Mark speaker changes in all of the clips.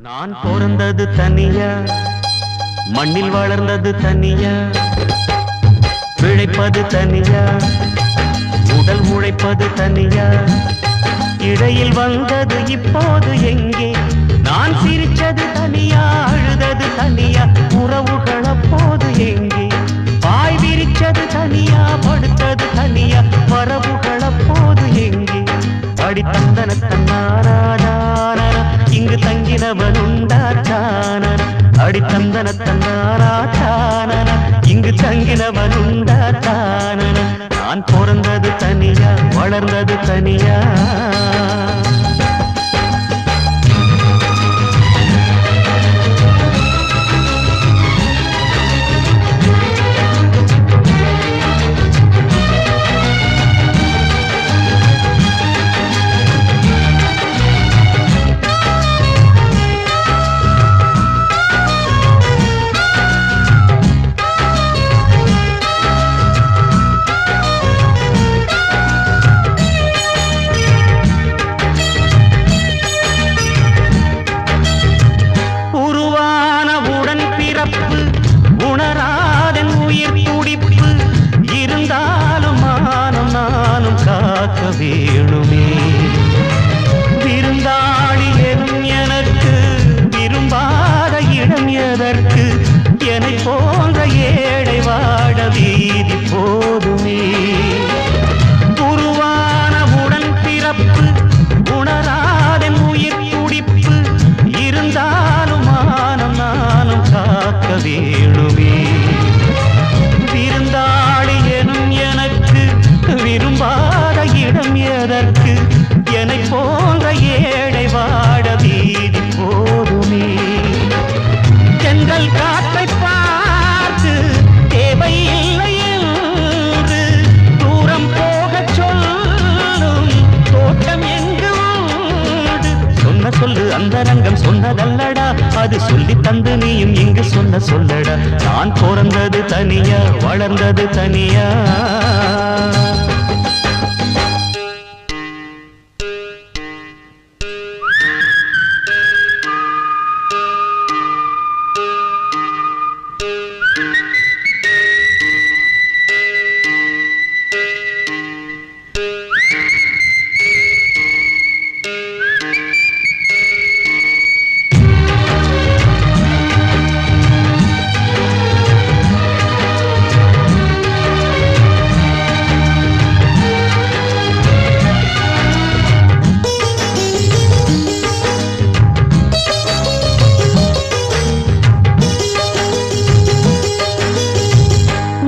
Speaker 1: நான் பிறந்தது தனியா, மண்ணில் வளர்ந்தது தனியா, பிழைப்பது தனியா, உடல் உழைப்பது தனியா, இடையில் வந்தது இப்போது எங்கே? நான் சிரிச்சது தனியா, அழுதது தனியா, உறவுகள் அப்போது எங்கே? பாய் விரிச்சது தனியா, படுத்தது தனியா, வரவுகள் அப்போது எங்கே? அடி தந்தன தன்னாரான இங்கு தங்கினவன் உண்டான, அடி தந்தன தன்னாரான இங்கு தங்கினவன் உண்டான. நான் பிறந்தது தனியா, வளர்ந்தது தனியா. உணராதன் உயிர் துடிப்பு இருந்தாலும் மானம் நானும் காக்க வேணுமே. விருந்தாளி எனும் எனக்கு விரும்பாத இடம் எதற்கு? என்னை போன்ற ஏழை வாட வீதி போதுமே. உருவான உடன் பிறப்பு உணராதன் உயிர் துடிப்பு இருந்தாலும் மானம் நானும் காக்க வேணுமே. விருந்தாளி எனும் எனக்கு விரும்பாத இடம் எதற்கு? என்னை போன்ற ஏழை வாட வீதி போதுமே. தென்றல் காற்றை பார்த்து தேவையில்லை என்று தூரம் போகச் சொல்லும் தோட்டம் எங்கு உண்டு? சொன்ன சொல்லு அந்த ரங்கம் சொன்னதல்லடா, அது சொல்லி தந்து நீயும் இங்கு சொன்ன சொல்லடா. நான் பிறந்தது தனியா, வளர்ந்தது தனியா.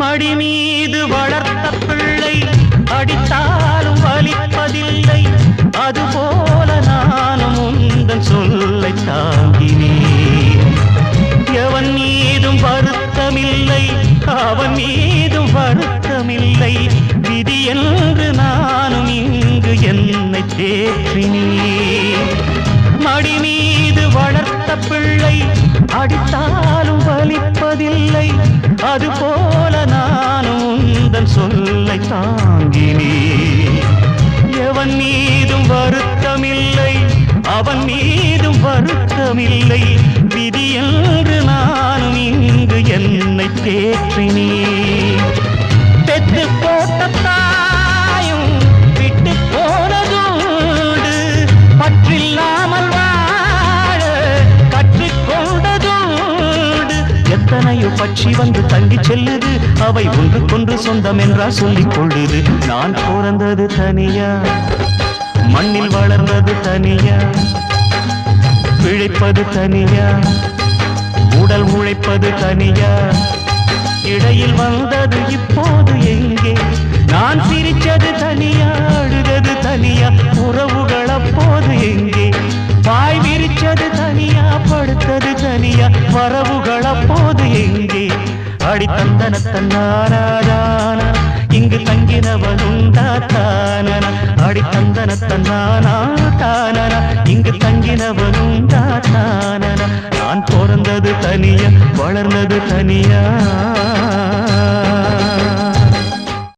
Speaker 1: மடி மீது வளர்த்த பிள்ளை அடித்தாலும் வலிப்பதில்லை, அதுபோல நானும் உந்தன் சொல்லை தாங்கினேன். எவன் மீதும் வருத்தமில்லை, அவன் மீதும் வருத்தமில்லை, விதி என்று நானும் இங்கு என்னை தேற்றினேன். மடி மீது வளர்த்த பிள்ளை அடித்தாலும் வலிப்பதில்லை, அதுபோல நானும் உந்தன் சொல்லை தாங்கினேன். எவன் மீதும் வருத்தமில்லை, அவன் மீதும் வருத்தமில்லை, விதி என்று நானும் இங்கு என்னை தேற்றினேன். பெற்று போட்ட தாயும் விட்டு போனதுண்டு, பற்றில்லாமல் வாழ கற்றுக்கொண்டதுண்டு. எத்தனையோ பட்சி வந்து தங்கி செல்லுது, அவை ஒன்றுக்கொன்று சொந்தம் என்றா சொல்லிக் கொள்ளுது. நான் பிறந்தது தனியா, மண்ணில் வளர்ந்தது தனியா, பிழைப்பது தனியா, உடல் உழைப்பது தனியா, இடையில் வந்தது இப்போது எங்கே? நான் சிரிச்சது தனியா, அழுதது தனியா, உறவுகள் அப்போது எங்கே? பாய் விரிச்சது தனியா, படுத்தது தனியா, வரவுகள் அப்போது எங்கே? அடி தந்தன தன்னாரான இங்கு தங்கினவன் உண்டான, அடி தந்தன தன்னான இங்கு தங்கினவன் உண்டான. நான் பிறந்தது தனியா, வளர்ந்தது தனியா.